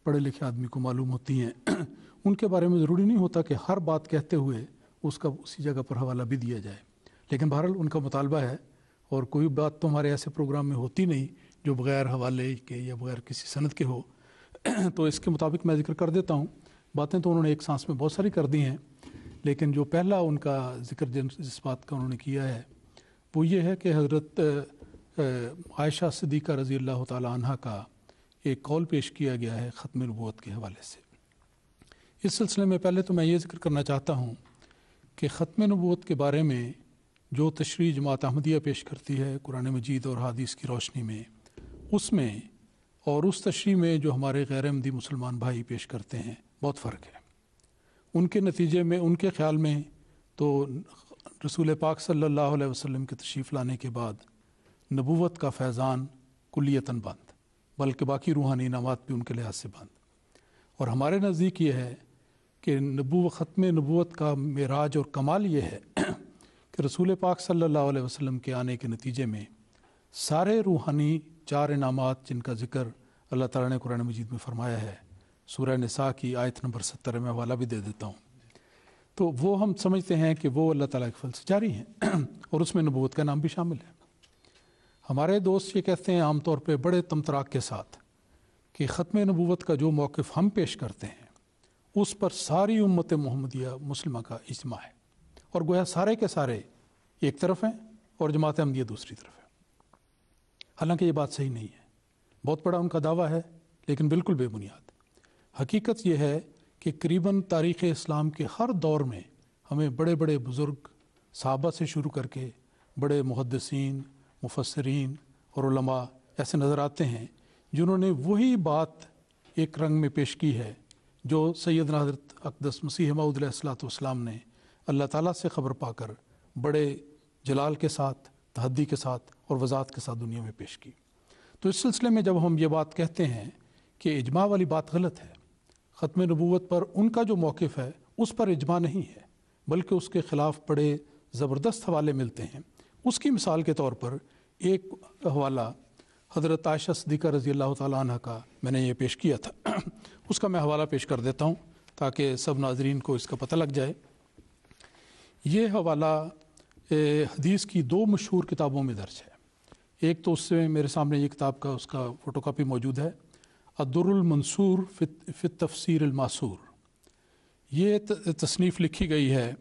پڑھے لکھے آدمی کو معلوم ہوتی ہیں ان کے بارے میں ضروری نہیں ہوتا کہ ہر بات کہتے ہوئے اس کا اسی جگہ پر حوالہ بھی دیا جائے، لیکن بہرحال ان کا مطالبہ ہے، اور کوئی بات تو ہمارے ایسے پروگرام میں ہوتی نہیں جو بغیر حوالے کے یا بغیر کسی سند کے ہو تو اس کے مطابق میں ذکر کر دیتا ہوں۔ باتیں تو انہوں نے ایک سانس میں بہت ساری کر دی ہیں، لیکن جو پہلا ان کا ذکر جس بات کا انہوں نے کیا ہے وہ یہ ہے کہ حضرت عائشہ صدیقہ رضی اللہ تعالی عنہ کا ایک قول پیش کیا گیا ہے ختم نبوت کے حوالے سے۔ اس سلسلے میں پہلے تو میں یہ ذکر کرنا چاہتا ہوں کہ ختم نبوت کے بارے میں جو تشریح جماعت احمدیہ پیش کرتی ہے قرآن مجید اور حدیث کی روشنی میں، اس میں اور اس تشریح میں جو ہمارے غیر احمدی مسلمان بھائی پیش کرتے ہیں بہت فرق ہے۔ ان کے نتیجے میں، ان کے خیال میں تو رسول پاک صلی اللہ علیہ وسلم کے تشریف لانے کے بعد نبوت کا فیضان کلیتاً بند، بلکہ باقی روحانی انعامات بھی ان کے لحاظ سے بند۔ اور ہمارے نزدیک یہ ہے کہ ختم نبوت کا معراج اور کمال یہ ہے کہ رسول پاک صلی اللہ علیہ وسلم کے آنے کے نتیجے میں سارے روحانی 4 انعامات جن کا ذکر اللہ تعالیٰ نے قرآن مجید میں فرمایا ہے، سورہ نساء کی آیت نمبر 70 میں حوالہ بھی دے دیتا ہوں، تو وہ ہم سمجھتے ہیں کہ وہ اللہ تعالیٰ کے فضل سے جاری ہیں اور اس میں نبوت کا نام بھی شامل ہے۔ ہمارے دوست یہ کہتے ہیں عام طور پہ بڑے تمطراق کے ساتھ کہ ختم نبوت کا جو موقف ہم پیش کرتے ہیں اس پر ساری امت محمدیہ مسلمہ کا اجماع ہے، اور گویا سارے کے سارے ایک طرف ہیں اور جماعت احمدیہ دوسری طرف ہے۔ حالانکہ یہ بات صحیح نہیں ہے، بہت بڑا ان کا دعویٰ ہے لیکن بالکل بے بنیاد۔ حقیقت یہ ہے کہ قریباً تاریخ اسلام کے ہر دور میں ہمیں بڑے بڑے بزرگ صحابہ سے شروع کر کے بڑے محدثین، مفسرین اور علماء ایسے نظر آتے ہیں جنہوں نے وہی بات ایک رنگ میں پیش کی ہے جو سیدنا حضرت اقدس مسیح موعود علیہ الصلوۃ والسلام نے اللہ تعالیٰ سے خبر پا کر بڑے جلال کے ساتھ، تحدی کے ساتھ اور وضاحت کے ساتھ دنیا میں پیش کی۔ تو اس سلسلے میں جب ہم یہ بات کہتے ہیں کہ اجماع والی بات غلط ہے، ختم نبوت پر ان کا جو موقف ہے اس پر اجماع نہیں ہے بلکہ اس کے خلاف بڑے زبردست حوالے ملتے ہیں۔ اس کی مثال کے طور پر ایک حوالہ حضرت عائشہ صدیقہ رضی اللہ تعالیٰ عنہ کا میں نے یہ پیش کیا تھا، اس کا میں حوالہ پیش کر دیتا ہوں تاکہ سب ناظرین کو اس کا پتہ لگ جائے۔ یہ حوالہ حدیث کی 2 مشہور کتابوں میں درج ہے۔ ایک تو اس سے میرے سامنے یہ کتاب کا اس کا فوٹو کاپی موجود ہے، الدر المنصور فی التفسیر الماثور۔ یہ تصنیف لکھی گئی ہے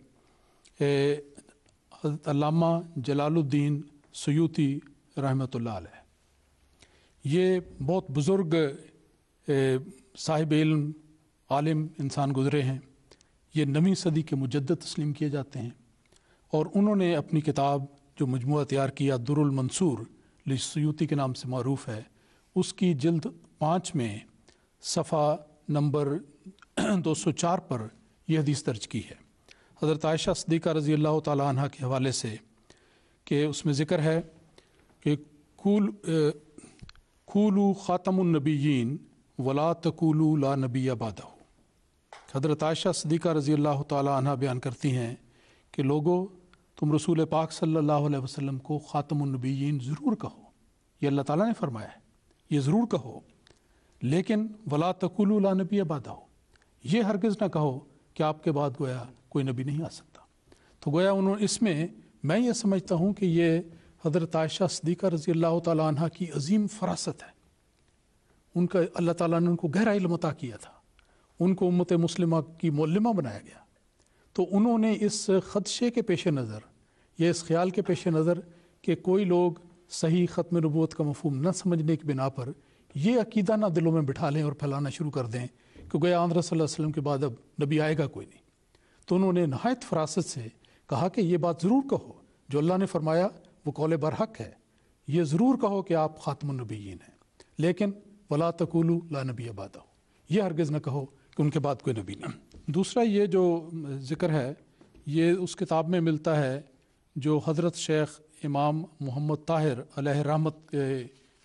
حضرت علامہ جلال الدین سیوطی رحمۃ اللہ علیہ۔ یہ بہت بزرگ صاحب علم، عالم انسان گزرے ہیں، یہ 9ویں صدی کے مجدد تسلیم کیے جاتے ہیں، اور انہوں نے اپنی کتاب جو مجموعہ تیار کیا در المنصور سیوطی کے نام سے معروف ہے، اس کی جلد 5 میں صفحہ نمبر 204 پر یہ حدیث درج کی ہے حضرت عائشہ صدیقہ رضی اللہ تعالیٰ عنہ کے حوالے سے، کہ اس میں ذکر ہے کہ قولوا خاتم النبیین ولا تقولوا لا نبی بعدہ۔ حضرت عائشہ صدیقہ رضی اللہ تعالیٰ عنہ بیان کرتی ہیں کہ لوگو، تم رسول پاک صلی اللہ علیہ وسلم کو خاتم النبیین ضرور کہو، یہ اللہ تعالیٰ نے فرمایا ہے، یہ ضرور کہو، لیکن ولا تقولوا لا نبی بعدہ، یہ ہرگز نہ کہو کہ آپ کے بعد گویا کوئی نبی نہیں آ سکتا۔ تو گویا اس میں میں یہ سمجھتا ہوں کہ یہ حضرت عائشہ صدیقہ رضی اللہ تعالیٰ عنہ کی عظیم فراست ہے، ان کا اللہ تعالیٰ نے ان کو گہرا علم عطا کیا تھا، ان کو امت مسلمہ کی معلمہ بنایا گیا، تو انہوں نے اس خدشے کے پیش نظر یا اس خیال کے پیش نظر کہ کوئی لوگ صحیح ختم نبوت کا مفہوم نہ سمجھنے کی بنا پر یہ عقیدہ نہ دلوں میں بٹھا لیں اور پھیلانا شروع کر دیں کہ گویا آن رسول اللہ علیہ وسلم کے بعد اب نبی آئے گا کوئی نہیں، تو انہوں نے نہایت فراست سے کہا کہ یہ بات ضرور کہو، جو اللہ نے فرمایا وہ قول برحق ہے، یہ ضرور کہو کہ آپ خاتم النبیین ہیں، لیکن ولا تقولوا لا نبی بعدہ، یہ ہرگز نہ کہو کہ ان کے بعد کوئی نبی نہ۔ دوسرا یہ جو ذکر ہے یہ اس کتاب میں ملتا ہے جو حضرت شیخ امام محمد طاہر علیہ رحمت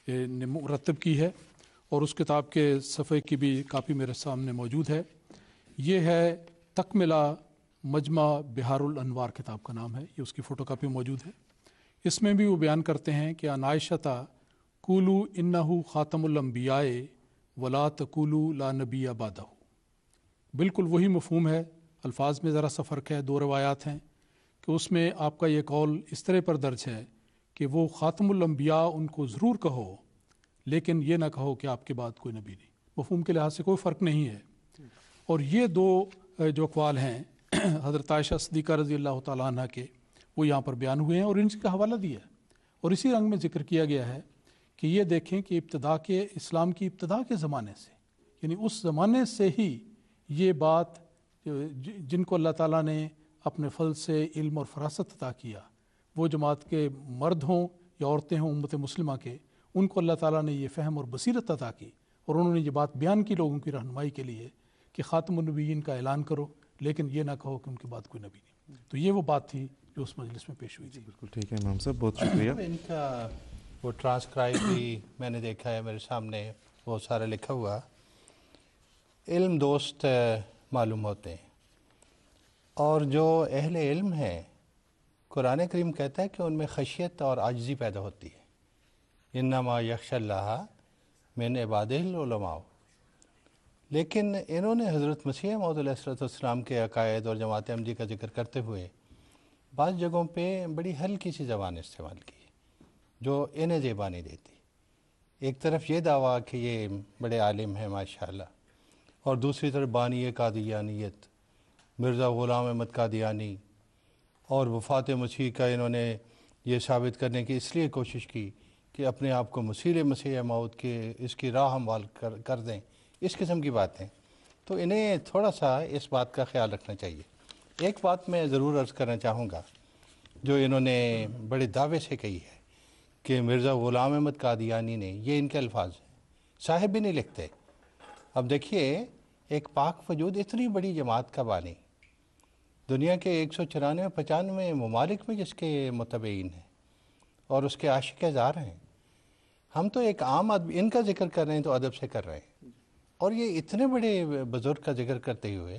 نے مرتب کی ہے، اور اس کتاب کے صفحے کی بھی کاپی میرے سامنے موجود ہے۔ یہ ہے تکملہ مجمع بہار الانوار کتاب کا نام ہے، یہ اس کی فوٹو کاپی موجود ہے۔ اس میں بھی وہ بیان کرتے ہیں کہ عن عائشہ قولوا انہ خاتم الانبیاء ولا تقولوا لا نبی بعدہ، بالکل وہی مفہوم ہے، الفاظ میں ذرا سا فرق ہے، دو روایات ہیں کہ اس میں آپ کا یہ قول اس طرح پر درج ہے کہ وہ خاتم الانبیاء ان کو ضرور کہو لیکن یہ نہ کہو کہ آپ کے بعد کوئی نبی نہیں، مفہوم کے لحاظ سے کوئی فرق نہیں ہے۔ اور یہ دو جو اقوال ہیں حضرت عائشہ صدیقہ رضی اللہ تعالیٰ عنہ کے، وہ یہاں پر بیان ہوئے ہیں اور ان کا حوالہ دیا ہے، اور اسی رنگ میں ذکر کیا گیا ہے کہ یہ دیکھیں کہ ابتدا کے اسلام کی ابتدا کے زمانے سے، یعنی اس زمانے سے ہی یہ بات جن کو اللہ تعالیٰ نے اپنے فضل سے علم اور فراست عطا کیا، وہ جماعت کے مرد ہوں یا عورتیں ہوں امت مسلمہ کے، ان کو اللہ تعالیٰ نے یہ فہم اور بصیرت عطا کی اور انہوں نے یہ بات بیان کی لوگوں کی رہنمائی کے لیے کہ خاتم النبیین کا اعلان کرو لیکن یہ نہ کہو کہ ان کے بعد کوئی نبی نہیں۔ تو یہ وہ بات تھی جو اس مجلس میں پیش ہوئی تھی۔ بالکل ٹھیک ہے امام صاحب، بہت شکریہ۔ ان کا وہ ٹرانسکرائب بھی میں نے دیکھا ہے، میرے سامنے بہت سارا لکھا ہوا، علم دوست معلوم ہوتے ہیں، اور جو اہل علم ہیں قرآن کریم کہتا ہے کہ ان میں خشیت اور عاجزی پیدا ہوتی ہے، انما یخشی اللہ من عبادہ العلماء۔ لیکن انہوں نے حضرت مسیح موعود علیہ السلام کے عقائد اور جماعت احمدی کا ذکر کرتے ہوئے بعض جگہوں پہ بڑی ہلکی سی زبان استعمال کی جو انہیں زیبا نہیں دیتی۔ ایک طرف یہ دعویٰ کہ یہ بڑے عالم ہیں ماشاءاللہ، اور دوسری طرف بانی قادیانیت مرزا غلام احمد قادیانی، اور وفات مسیح کا انہوں نے یہ ثابت کرنے کی اس لیے کوشش کی کہ اپنے آپ کو مسیح موعود کے اس کی راہ ہموار کر دیں، اس قسم کی باتیں۔ تو انہیں تھوڑا سا اس بات کا خیال رکھنا چاہیے۔ ایک بات میں ضرور عرض کرنا چاہوں گا جو انہوں نے بڑے دعوے سے کہی ہے کہ مرزا غلام احمد قادیانی نے، یہ ان کے الفاظ ہیں، صاحب بھی نہیں لکھتے۔ اب دیکھیے، ایک پاک وجود اتنی بڑی جماعت کا بانی، دنیا کے 194-95 ممالک میں جس کے متبعین ہیں اور اس کے عاشق ہزار ہیں، ہم تو ایک عام آدمی ان کا ذکر کر رہے ہیں تو ادب سے کر رہے ہیں، اور یہ اتنے بڑے بزرگ کا ذکر کرتے ہوئے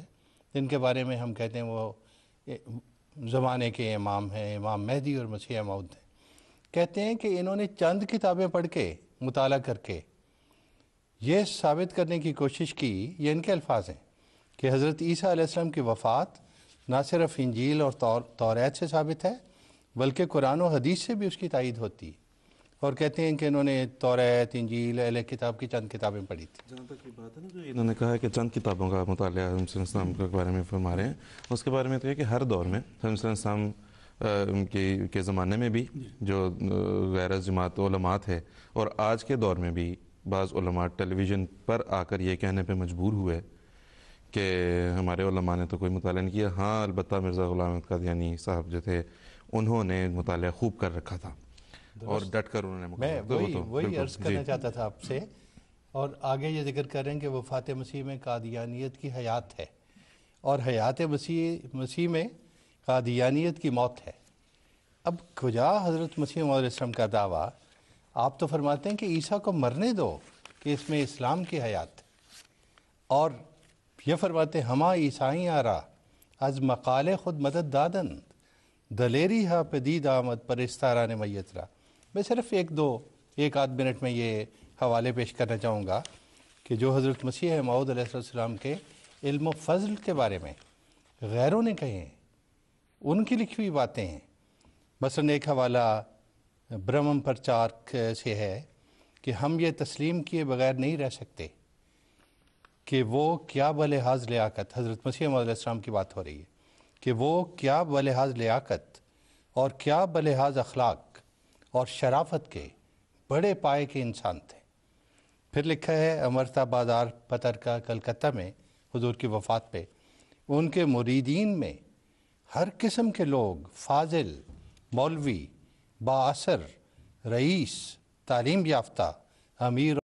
جن کے بارے میں ہم کہتے ہیں وہ زمانے کے امام ہیں، امام مہدی اور مسیح موعود ہیں، کہتے ہیں کہ انہوں نے چند کتابیں پڑھ کے مطالعہ کر کے یہ ثابت کرنے کی کوشش کی، یہ ان کے الفاظ ہیں کہ حضرت عیسیٰ علیہ السلام کی وفات نہ صرف انجیل اور توریت سے ثابت ہے بلکہ قرآن و حدیث سے بھی اس کی تائید ہوتی ہے، اور کہتے ہیں کہ انہوں نے توریت، انجیل، اہل کتاب کی چند کتابیں پڑھی تھیں۔ جہاں تک یہ بات ہے نا جو انہوں نے کہا کہ چند کتابوں کا مطالعہ حضرت صلی اللہ علیہ وسلم کے بارے میں فرما رہے ہیں، اس کے بارے میں تو یہ کہ ہر دور میں حضرت صلی اللہ علیہ وسلم کے زمانے میں بھی جو غیر جماعت علماء تھے، اور آج کے دور میں بھی بعض علماء ٹیلی ویژن پر آ کر یہ کہنے پہ مجبور ہوئے کہ ہمارے علماء نے تو کوئی مطالعہ نہیں کیا۔ ہاں، البتہ مرزا غلام احمد قادیانی صاحب جو تھے انہوں نے مطالعہ خوب کر رکھا تھا اور ڈٹ کر انہوں نے میں وہی عرض کرنا چاہتا تھا آپ سے، اور آگے یہ ذکر کر رہے ہیں کہ وفات مسیح میں قادیانیت کی حیات ہے، اور حیات مسیح میں قادیانیت کی موت ہے۔ اب کجا حضرت مسیح موعود علیہ السلام کا دعویٰ؟ آپ تو فرماتے ہیں کہ عیسیٰ کو مرنے دو کہ اس میں اسلام کی حیات ہے، اور یہ فرماتے ہیں ہما عیسائی آرا از مقال خود مدد دادن دلیری ہا پدید آمد پرستاران میت را۔ میں صرف ایک آدھ منٹ میں یہ حوالے پیش کرنا چاہوں گا کہ جو حضرت مسیح موعود علیہ السلام کے علم و فضل کے بارے میں غیروں نے کہے ہیں، ان کی لکھی ہوئی باتیں ہیں۔ مثلا ایک حوالہ برہمم پرچارک سے ہے کہ ہم یہ تسلیم کیے بغیر نہیں رہ سکتے کہ وہ کیا بلحاظ لیاقت، حضرت مسیح موعود علیہ السلام کی بات ہو رہی ہے، کہ وہ کیا بلحاظ لیاقت اور کیا بلحاظ اخلاق اور شرافت کے بڑے پائے کے انسان تھے۔ پھر لکھا ہے امرتا بازار پتر کا کلکتہ میں حضور کی وفات پہ ان کے مریدین میں ہر قسم کے لوگ، فاضل، مولوی، با اثر، رئیس، تعلیم یافتہ، امیر